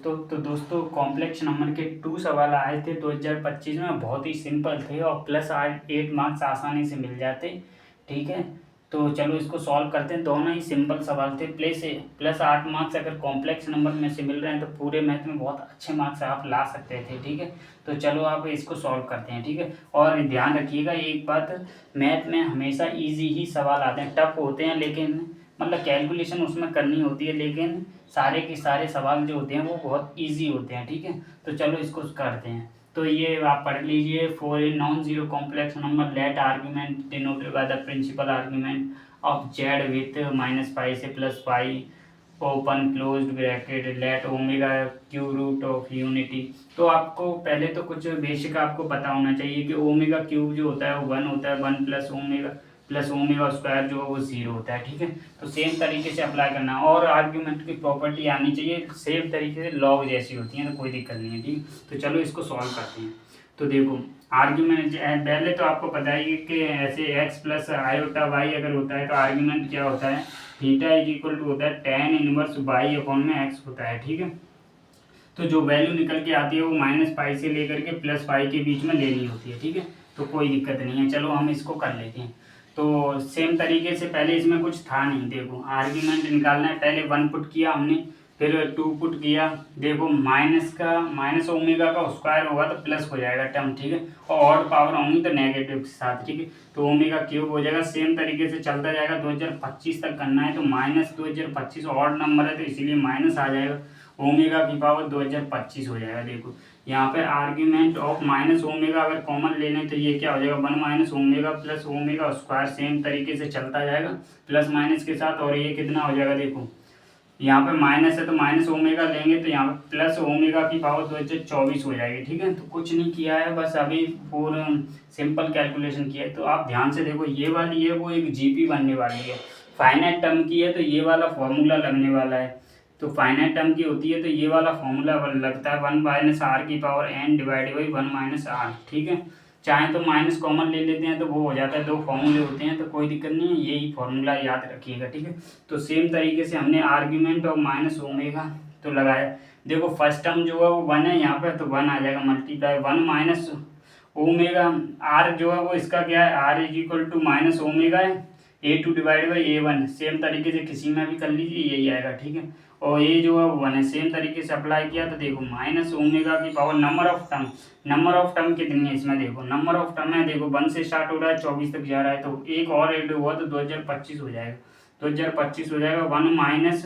तो दोस्तों complex number के 2 सवाल आए थे 2025 में, बहुत ही सिंपल थे और प्लस 8 मार्क्स आसानी से मिल जाते। ठीक है, तो चलो इसको सॉल्व करते हैं। दोनों ही सिंपल सवाल थे। प्लस 8 मार्क्स अगर कॉम्प्लेक्स नंबर में से मिल रहे हैं तो पूरे मैथ में बहुत अच्छे मार्क्स आप ला सकते थे। ठीक है, तो चलो आप इसको सॉल्व करते हैं। ठीक है, और ध्यान रखिएगा एक बात, मैथ में हमेशा ईजी ही सवाल आते हैं, टफ होते हैं लेकिन मतलब कैलकुलेशन उसमें करनी होती है, लेकिन सारे के सारे सवाल जो होते हैं वो बहुत इजी होते हैं। ठीक है, तो चलो इसको करते हैं। तो ये आप पढ़ लीजिए, for a non zero complex number let argument denoted by the principal argument of z with -pi से +pi open closed bracket let omega cube root of unity. तो आपको पहले तो कुछ बेसिक आपको पता होना चाहिए कि ओमेगा क्यूब जो होता है वो 1 होता है, 1 प्लस ओमेगा स्क्वायर जो है वो 0 होता है। ठीक है, तो सेम तरीके से अप्लाई करना है और आर्ग्यूमेंट की प्रॉपर्टी आनी चाहिए सेम तरीके से लॉग जैसी होती है, तो कोई दिक्कत नहीं है। ठीक है, तो चलो इसको सॉल्व करते हैं। तो देखो आर्ग्यूमेंट पहले तो आपको पता ही है कि ऐसे एक्स प्लस आयोटा वाई अगर होता है तो आर्ग्यूमेंट क्या होता है, थीटा इज इक्वल टू होता है टेन इनवर्स वाई अपॉन में एक्स होता है। ठीक है, तो जो वैल्यू निकल के आती है वो -पाई से लेकर के +पाई के बीच में लेनी होती है। ठीक है, तो कोई दिक्कत नहीं है। चलो हम इसको कर लेते हैं। तो सेम तरीके से पहले इसमें कुछ था नहीं। देखो आर्ग्यूमेंट निकालना है, पहले 1 पुट किया हमने, फिर 2 पुट किया। देखो माइनस ओमेगा का स्क्वायर होगा तो प्लस हो जाएगा टर्म। ठीक है, और ऑड पावर होंगी तो नेगेटिव के साथ। ठीक है, तो ओमेगा क्यूब हो जाएगा। सेम तरीके से चलता जाएगा, 2025 तक करना है तो -2025 ऑड नंबर है तो इसीलिए माइनस आ जाएगा, ओमेगा की पावर 2025 हो जाएगा। देखो यहाँ पे आर्ग्यूमेंट ऑफ माइनस ओमेगा अगर कॉमन ले लें तो ये क्या हो जाएगा, 1 minus omega plus omega square. Same तरीके से चलता जाएगा प्लस माइनस के साथ, और ये कितना हो जाएगा, देखो यहाँ पे माइनस है तो माइनस ओमेगा लेंगे तो यहाँ पे प्लस ओमेगा की पावर 2024 हो जाएगी। ठीक है, तो कुछ नहीं किया है, बस अभी पूरा सिंपल कैलकुलेशन किया है। तो आप ध्यान से देखो, ये वाली है वो एक जीपी बनने वाली है, फाइनाइट टर्म की है तो ये वाला फॉर्मूला लगने वाला है। तो फाइनाइट टर्म की होती है तो ये वाला फॉर्मूला लगता है 1 माइनस आर की power n divide by 1 minus r. ठीक है, चाहे तो माइनस कॉमन ले लेते हैं तो वो हो जाता है, 2 फॉर्मूले होते हैं तो कोई दिक्कत नहीं है, यही फॉर्मूला याद रखिएगा। ठीक है, तो सेम तरीके से हमने आर्ग्यूमेंट और माइनस ओमेगा तो लगाया। देखो फर्स्ट टर्म जो है वो 1 है यहाँ पे, तो 1 आ जाएगा मल्टीप्लाई 1 माइनस ओमेगा। आर जो है वो इसका क्या है, r is equal to minus omega है, A2 divide by A1। Same तरीके से किसी में भी कर लीजिए यही आएगा। ठीक है, और ये जो है वो 1 है, सेम तरीके से अप्लाई किया तो देखो माइनस ओमेगा की पावर नंबर ऑफ टर्म कितनी है इसमें, देखो नंबर ऑफ टर्म है, देखो 1 से स्टार्ट हो रहा है 24 तक जा रहा है, तो एक और ऐड हुआ तो 2025 हो जाएगा। 2025 हो जाएगा 1 माइनस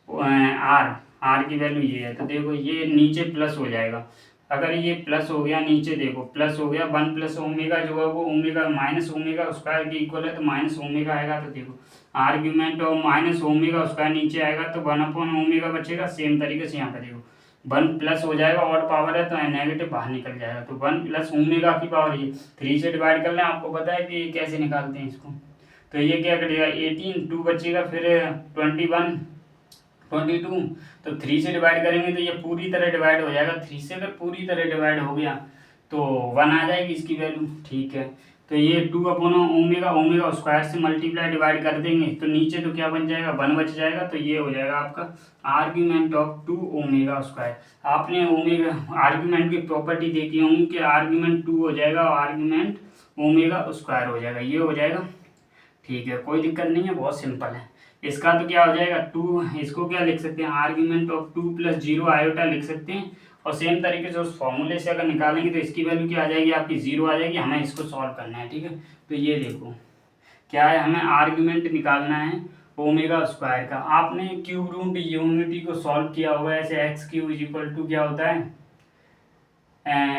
आर की वैल्यू ये है, तो देखो ये नीचे प्लस हो जाएगा। अगर ये प्लस हो गया, नीचे देखो प्लस हो गया, 1 प्लस ओमेगा जो है वो ओमेगा माइनस ओमेगा स्क्वायर के इक्वल है तो माइनस ओमेगा आएगा। तो देखो आर्ग्यूमेंट और माइनस ओमेगा स्क्वायर नीचे आएगा तो 1 अपॉन ओमेगा बचेगा। सेम तरीके से यहाँ पे देखो 1 प्लस हो जाएगा, और पावर है तो नेगेटिव बाहर निकल जाएगा, तो 1 प्लस ओमेगा की पावर ये 3 से डिवाइड कर लें। आपको पता है कि कैसे निकालते हैं इसको, तो ये क्या करेगा 18, 2 बचेगा, फिर 21 22, तो 3 से डिवाइड करेंगे तो ये पूरी तरह डिवाइड हो जाएगा। 3 से अगर पूरी तरह डिवाइड हो गया तो 1 आ जाएगी इसकी वैल्यू। ठीक है, तो ये 2 अपॉन ओमेगा स्क्वायर से मल्टीप्लाई डिवाइड कर देंगे तो नीचे तो क्या बन जाएगा, 1 बच जाएगा, तो ये हो जाएगा आपका आर्ग्यूमेंट ऑफ 2 ओमेगा स्क्वायर। आपने ओमेगा आर्ग्यूमेंट की प्रॉपर्टी देखी होंगी कि आर्ग्यूमेंट 2 हो जाएगा और आर्ग्यूमेंट ओमेगा स्क्वायर हो जाएगा, ये हो जाएगा। ठीक है, कोई दिक्कत नहीं है, बहुत सिंपल है। इसका तो क्या हो जाएगा 2, इसको क्या लिख सकते हैं, आर्ग्यूमेंट ऑफ 2 प्लस 0 आयोटा लिख सकते हैं। और सेम तरीके से उस फॉर्मूले से अगर निकालेंगे तो इसकी वैल्यू क्या आ जाएगी, आपकी 0 आ जाएगी। हमें इसको सॉल्व करना है। ठीक है, तो ये देखो क्या है, हमें आर्ग्यूमेंट निकालना है ओमेगा स्क्वायर का। आपने क्यूब रूट यूनिटी को सॉल्व किया होगा, ऐसे x cube is equal to क्या होता है,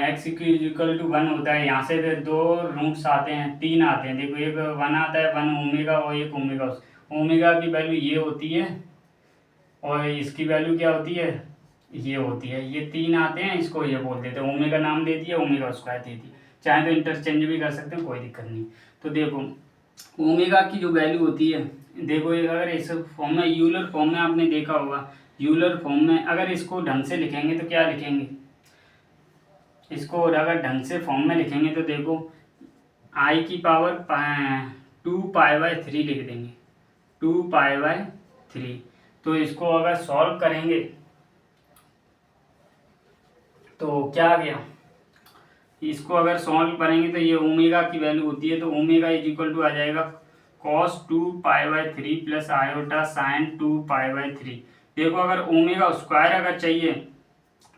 एक्स क्यू इक्वल टू 1 होता है। यहाँ से फिर 2 रूट्स आते हैं, 3 आते हैं, देखो एक 1 आता है, 1 ओमेगा और एक ओमेगा। ओमेगा की वैल्यू ये होती है और इसकी वैल्यू क्या होती है, ये होती है। ये 3 आते हैं, इसको ये बोल देते हैं, ओमेगा नाम दे दिया, ओमेगा स्क्वायर दे दिया, चाहे तो इंटरचेंज भी कर सकते हैं, कोई दिक्कत नहीं। तो देखो ओमेगा की जो वैल्यू होती है, देखो अगर इस फॉर्म में यूलर फॉर्म में आपने देखा होगा, यूलर फॉर्म में अगर इसको ढंग से लिखेंगे तो क्या लिखेंगे, इसको अगर ढंग से फॉर्म में लिखेंगे तो देखो आई की पावर 2 पाई/3 लिख देंगे, 2 पाई/3। तो इसको अगर सॉल्व करेंगे तो क्या आ गया, इसको अगर सॉल्व करेंगे तो ये ओमेगा की वैल्यू होती है, तो ओमेगा इज इक्वल टू आ जाएगा cos 2π/3 प्लस आयोटा साइन 2π/3। देखो अगर ओमेगा स्क्वायर अगर चाहिए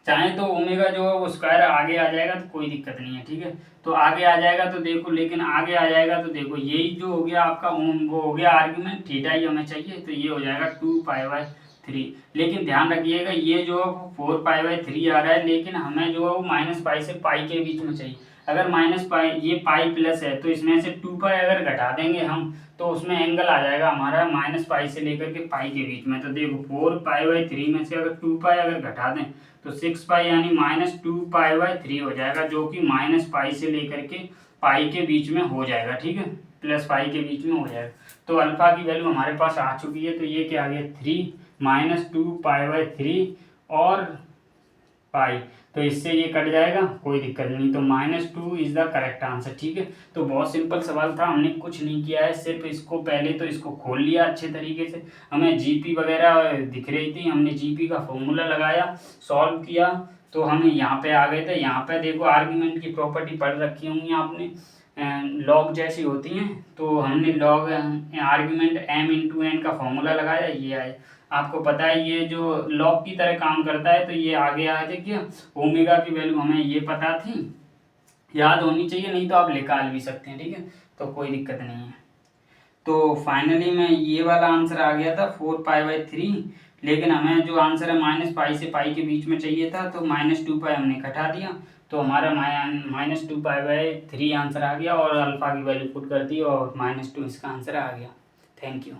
चाहे तो ओमेगा जो है वो स्क्वायर आगे आ जाएगा तो कोई दिक्कत नहीं है, ठीक है। तो आगे आ जाएगा तो देखो, लेकिन आगे आ जाएगा तो देखो यही जो हो गया आपका वो हो गया आर्ग्यूमेंट, थीटा ही हमें चाहिए, तो ये हो जाएगा 2π/3। लेकिन ध्यान रखिएगा ये जो है 4π/3 आ रहा है, लेकिन हमें जो है वो -π से पाई के बीच में चाहिए। अगर -π ये पाई प्लस है तो इसमें से 2π अगर घटा देंगे हम तो उसमें एंगल आ जाएगा हमारा -π से लेकर के पाई के बीच में। तो देखो 4π/3 में से अगर 2π अगर घटा दें तो 6π यानी -2π/3 हो जाएगा, जो कि -π से लेकर के पाई के बीच में हो जाएगा, ठीक है, प्लस पाई के बीच में हो जाएगा। तो अल्फा की वैल्यू हमारे पास आ चुकी है, तो ये क्या आ गया 3 -2π/3 और पाई, तो इससे ये कट जाएगा, कोई दिक्कत नहीं। तो -2 इज द करेक्ट आंसर, ठीक है। तो बहुत सिंपल सवाल था, हमने कुछ नहीं किया है, सिर्फ इसको पहले तो इसको खोल लिया अच्छे तरीके से, हमें जीपी वगैरह दिख रही थी, हमने जीपी का फॉर्मूला लगाया, सॉल्व किया, तो हम यहाँ पे आ गए थे। यहाँ पे देखो आर्ग्यूमेंट की प्रॉपर्टी पढ़ रखी होंगी आपने, लॉग जैसी होती हैं, तो हमने लॉग आर्ग्यूमेंट m×n का फॉर्मूला लगाया, ये आया। आपको पता है ये जो लॉग की तरह काम करता है, तो ये आगे आ जाएगा। ओमेगा की वैल्यू हमें ये पता थी, याद होनी चाहिए, नहीं तो आप निकाल भी सकते हैं, ठीक है, तो कोई दिक्कत नहीं है। तो फाइनली में ये वाला आंसर आ गया था 4π/3, लेकिन हमें जो आंसर है -π से पाई के बीच में चाहिए था, तो -2π हमने घटा दिया, तो हमारा -2π/3 आंसर आ गया, और अल्फा की वैल्यू पुट कर दी और -2 इसका आंसर आ गया। Thank you.